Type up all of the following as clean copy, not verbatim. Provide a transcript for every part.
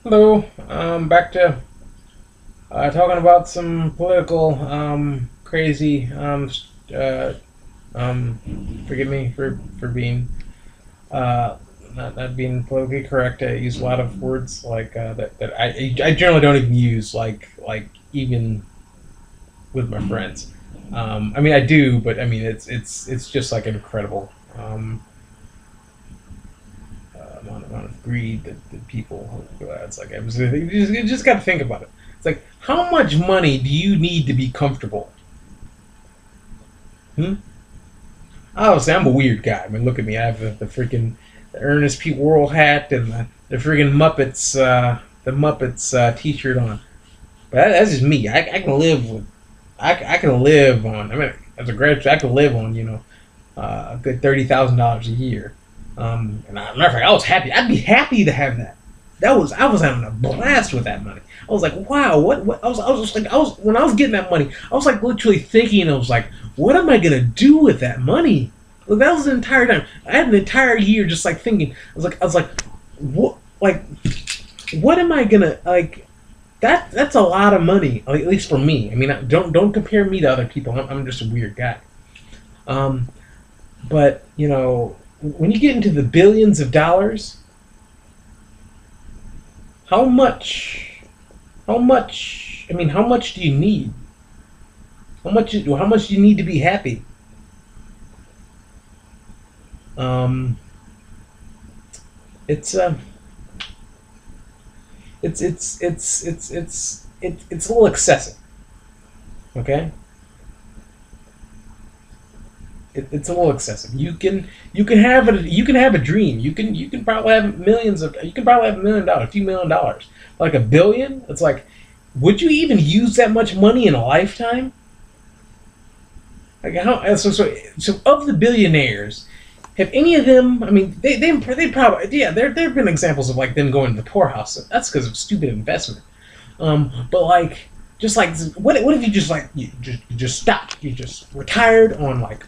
Hello, back to talking about some political crazy. Forgive me for being not being politically correct. I use a lot of words like that I generally don't even use like even with my friends. I mean I do, but I mean it's just like incredible. Amount of greed that people. It's like you just got to think about it. It's like how much money do you need to be comfortable? Hmm? Obviously, I'm a weird guy. I mean, look at me. I have the freaking the Ernest P. Worrell hat and the freaking Muppets T-shirt on. But that's just me. I can live with. I can live on. I mean, as a graduate, I can live on a good $30,000 a year. And matter of fact, I was happy. I'd be happy to have that. I was having a blast with that money. I was like, wow, what I was just like when I was getting that money, I was like literally thinking, I was like, what am I gonna do with that money? Like, that was the entire time. I had an entire year just like thinking. I was like, what what am I gonna like? That's a lot of money, at least for me. I mean, don't compare me to other people. I'm just a weird guy. Um, but when you get into the billions of dollars, how much? How much? I mean, how much do you need? How much do you need to be happy? Um, it's it's a little excessive. Okay, it's a little excessive. You can have a dream. You can probably have millions of. You can probably have $1 million, a few $1 million, like a billion. It's like, would you even use that much money in a lifetime? Like how? So of the billionaires, have any of them? I mean, they probably, yeah. There have been examples of like them going to the poorhouse. That's because of stupid investment. But like, just like, what if you just like you just stopped? You just retired on like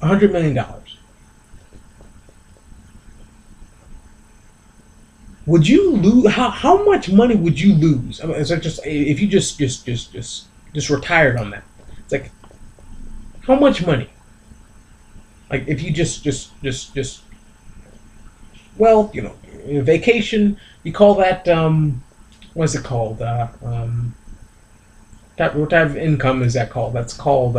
$100 million. Would you lose? How much money would you lose? I mean, it's like just if you just retired on that. It's like how much money? Like if you just well, vacation. You call that what's it called? What type of income is that called? That's called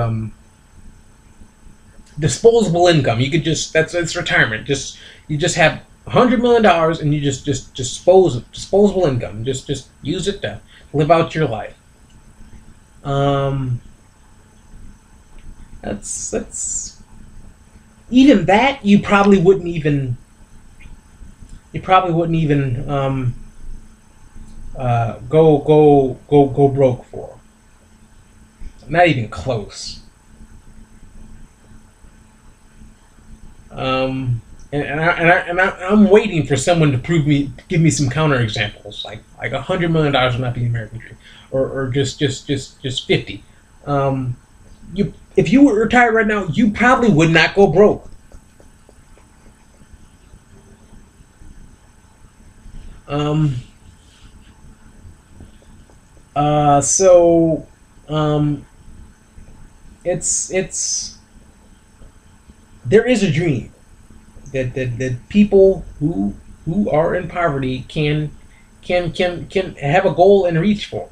disposable income. You could just that's it's retirement. Just you just have $100 million and you just disposable income. Just use it to live out your life. Um, that's even that you probably wouldn't even go broke for. Not even close. I'm waiting for someone to give me some counter examples, like $100 million would not be the American dream, or just 50. If you were retired right now, you probably would not go broke. Um, so um, it's there is a dream that people who are in poverty can have a goal and reach for.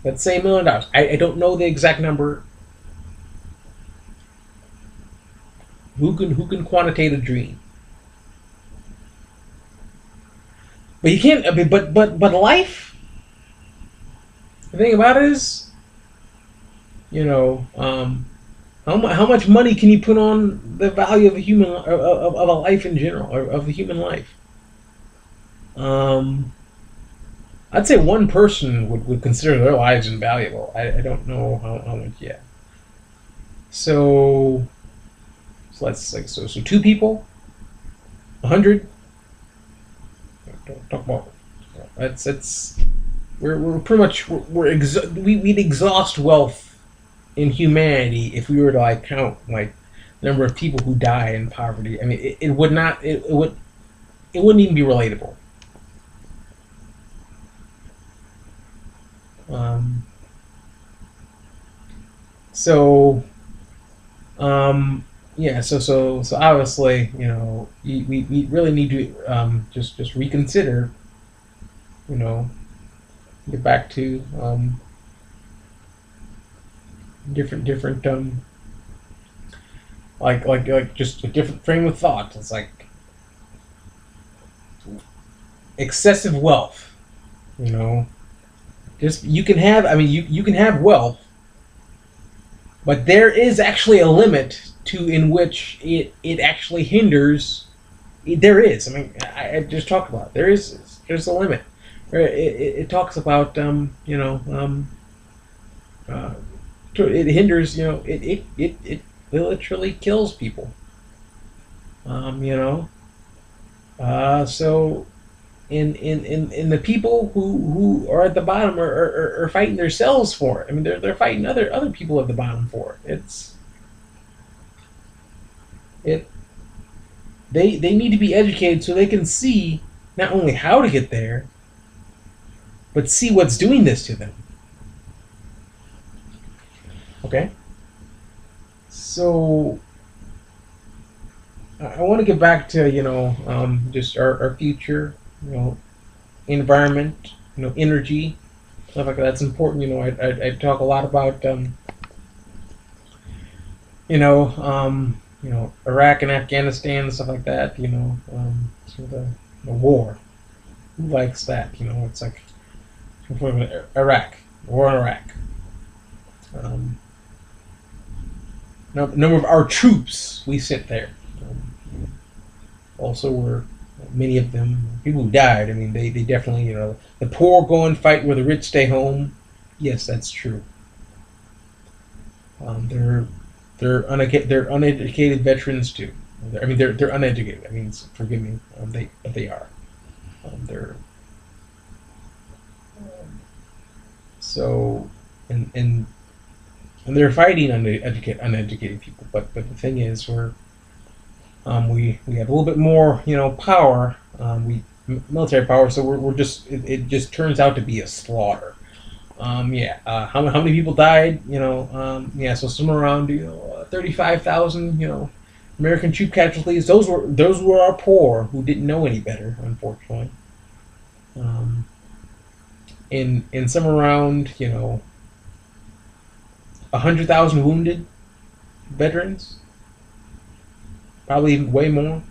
Let's say $1 million. I don't know the exact number. Who can quantitate a dream? But you can't. I mean, but life. The thing about it is, you know, how much money can you put on the value of a of a life in general, or of the human life? Um, I'd say one person would consider their lives invaluable. I don't know how much yet. So, let's like so two people, 100. Don't talk about that's we're pretty much we'd exhaust wealth in humanity if we were to like count like the number of people who die in poverty. I mean, it would not it wouldn't even be relatable. So yeah, so obviously, we really need to just reconsider, you know, get back to different like just a different frame of thought. It's like excessive wealth, you know. Just you can have, I mean, you can have wealth, but there is actually a limit to in which it actually hinders. There is. I mean, I just talked about it. There's a limit. It talks about uh, it hinders. It literally kills people. Um, you know. So in the people who are at the bottom are fighting themselves for it. I mean, they're fighting other people at the bottom for it. It they need to be educated so they can see not only how to get there, but see what's doing this to them. Okay, so I want to get back to just our future, environment, energy, stuff like that. That's important. I talk a lot about Iraq and Afghanistan and stuff like that. So the war. Who likes that? It's like Iraq, war in Iraq. Um, Number of our troops we sent there. Also, were many of them people who died. I mean, they definitely the poor go and fight where the rich stay home. Yes, that's true. They're uneducated veterans too. I mean, they're uneducated. I mean, forgive me. They are. They're so and they're fighting uneducated people. But the thing is, we have a little bit more power. Military power. So we're just it just turns out to be a slaughter. Yeah. How many people died? Yeah. So somewhere around 35,000. American troop casualties. Those were our poor who didn't know any better, unfortunately. Um, in some around 100,000 wounded veterans, probably even way more.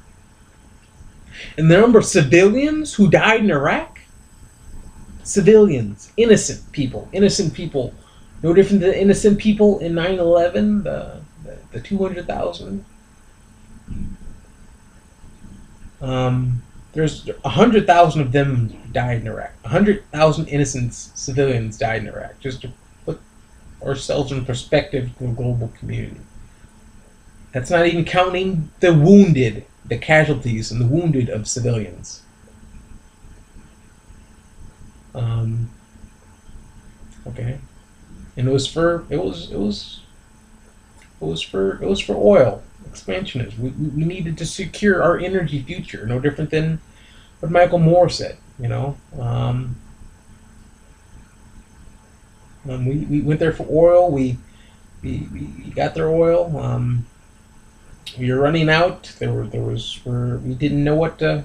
And the number of civilians who died in Iraq, civilians, innocent people, no different than innocent people in 9/11, the 200,000. There's 100,000 of them died in Iraq. 100,000 innocent civilians died in Iraq. Just to put ourselves in perspective to the global community. That's not even counting the wounded, the casualties and the wounded of civilians. Um, okay, and it was for oil expansionists. We needed to secure our energy future. No different than what Michael Moore said. We went there for oil. We got their oil. We were running out. We didn't know what to.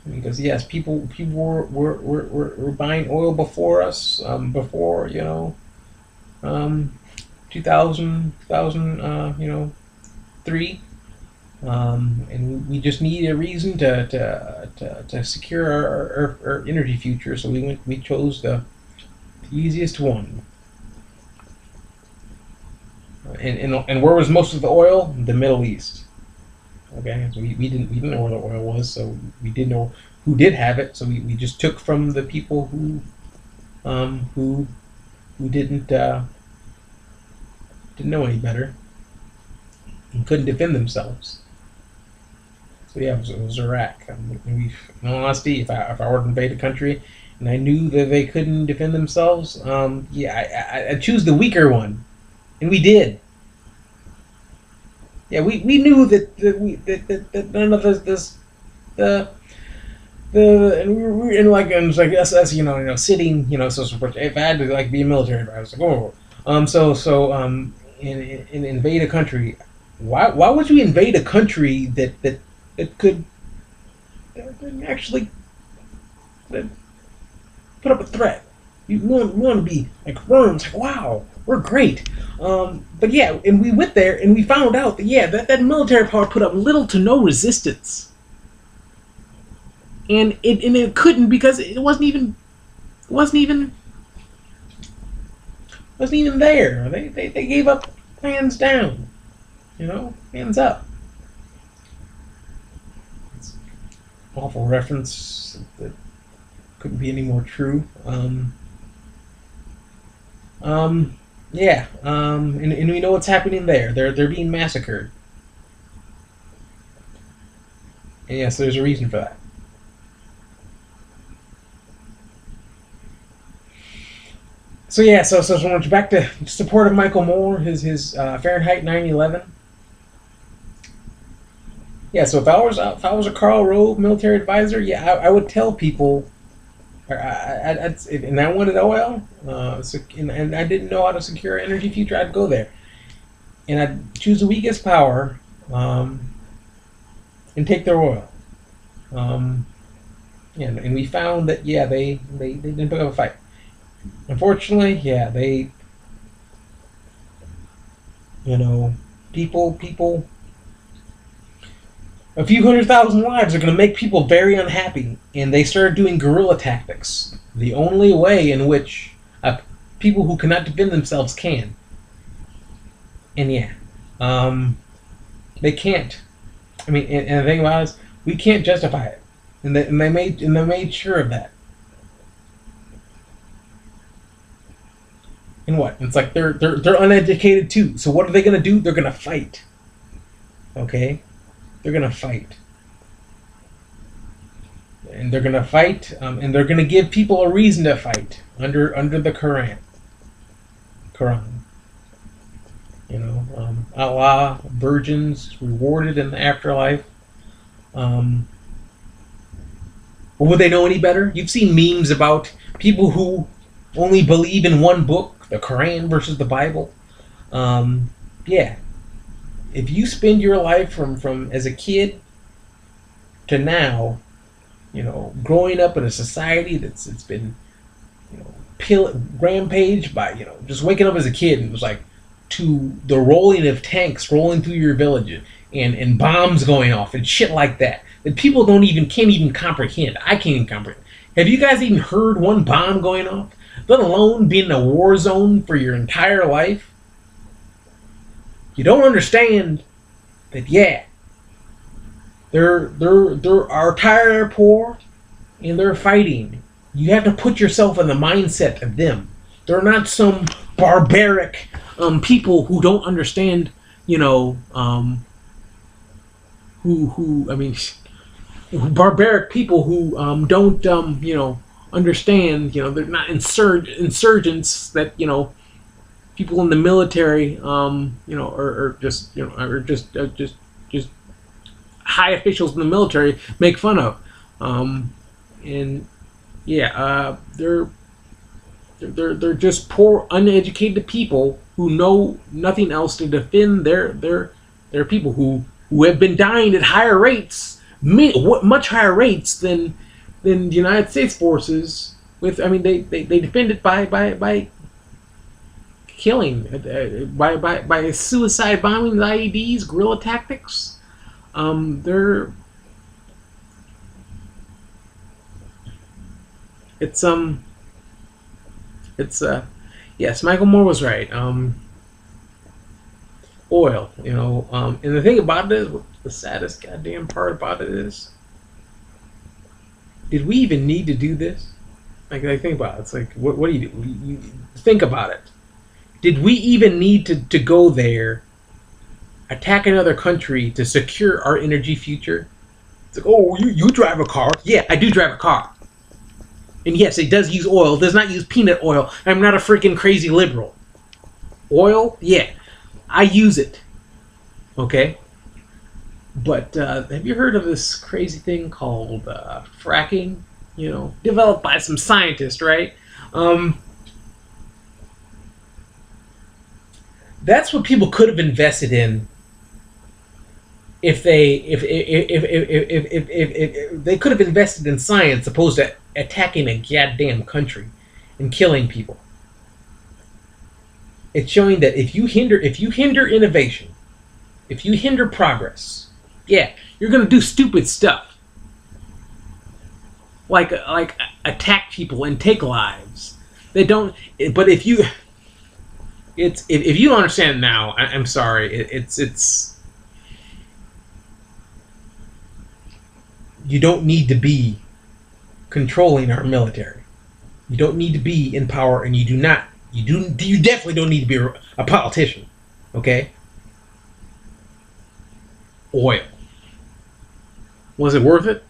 Because yes, people were buying oil before us. Before 2000 3. And we just needed a reason to secure our energy future. So we chose the easiest one. And where was most of the oil? The Middle East. Okay, so we didn't know where the oil was, so we didn't know who did have it. So we just took from the people who didn't know any better and couldn't defend themselves. So yeah, it was Iraq. In all honesty, if I were to invade a country and I knew that they couldn't defend themselves, yeah, I'd choose the weaker one, and we did. Yeah, we knew that none of this the and we were in like and it's like us sitting so if I had to like be a military, I was like, oh, In invade a country, why would you invade a country that could actually put up a threat? We want to be like worms. Like, wow, we're great. But yeah, and we went there and we found out that yeah, that military power put up little to no resistance, and it couldn't because it wasn't even there. They gave up hands down. Hands up. It's an awful reference that couldn't be any more true. Yeah. And we know what's happening there. They're being massacred. And yes, there's a reason for that. So yeah, so much back to support of Michael Moore, his Fahrenheit 9/11. Yeah, so if I was a Karl Rove military advisor, yeah, I would tell people, and I wanted oil, and I didn't know how to secure an energy future, I'd go there, and I'd choose the weakest power, and take their oil. Um, yeah, and we found that yeah, they didn't pick up a fight. Unfortunately, yeah, you know, people, a few 100,000 lives are going to make people very unhappy, and they started doing guerrilla tactics. The only way in which people who cannot defend themselves can, and yeah, um, they can't. I mean, and the thing about it is, we can't justify it, and they made sure of that. And what? It's like they're uneducated too. So what are they going to do? They're going to fight. Okay, they're going to fight. And they're going to fight, and they're going to give people a reason to fight under the Quran. Allah, virgins rewarded in the afterlife. Um, but would they know any better? You've seen memes about people who only believe in one book, the Quran versus the Bible. Yeah, if you spend your life from as a kid to now, growing up in a society that's it's been rampaged by just waking up as a kid and it was like to the rolling of tanks rolling through your village and bombs going off and shit like that people can't even comprehend. I can't even comprehend. Have you guys even heard one bomb going off? Let alone being in a war zone for your entire life. You don't understand that yeah, they're tired, they're poor, and they're fighting. You have to put yourself in the mindset of them. They're not some barbaric people who don't understand. Who I mean, barbaric people who don't understand. They're not insurgents that people in the military are just high officials in the military make fun of. And yeah, they're just poor, uneducated people who know nothing else to defend their people who have been dying at higher rates, much higher rates than the United States forces. They defend it by killing, by suicide bombing, IEDs, guerrilla tactics. They're it's yes, Michael Moore was right. Oil, and the thing about it is, the saddest goddamn part about it is, did we even need to do this? Like, I think about it. It's like, what do you do? You think about it. Did we even need to go there, attack another country to secure our energy future? It's like, oh, you drive a car. Yeah, I do drive a car. And yes, it does use oil. It does not use peanut oil. I'm not a freaking crazy liberal. Oil? Yeah, I use it. Okay? But have you heard of this crazy thing called fracking? Developed by some scientist, right? That's what people could have invested in if they could have invested in science opposed to attacking a goddamn country and killing people. It's showing that if you hinder innovation, if you hinder progress, yeah, you're gonna do stupid stuff like attack people and take lives. They don't. But if you don't understand it now, I'm sorry. It's you don't need to be controlling our military. You don't need to be in power, and you do not. You definitely don't need to be a politician. Okay. Oil. Was it worth it?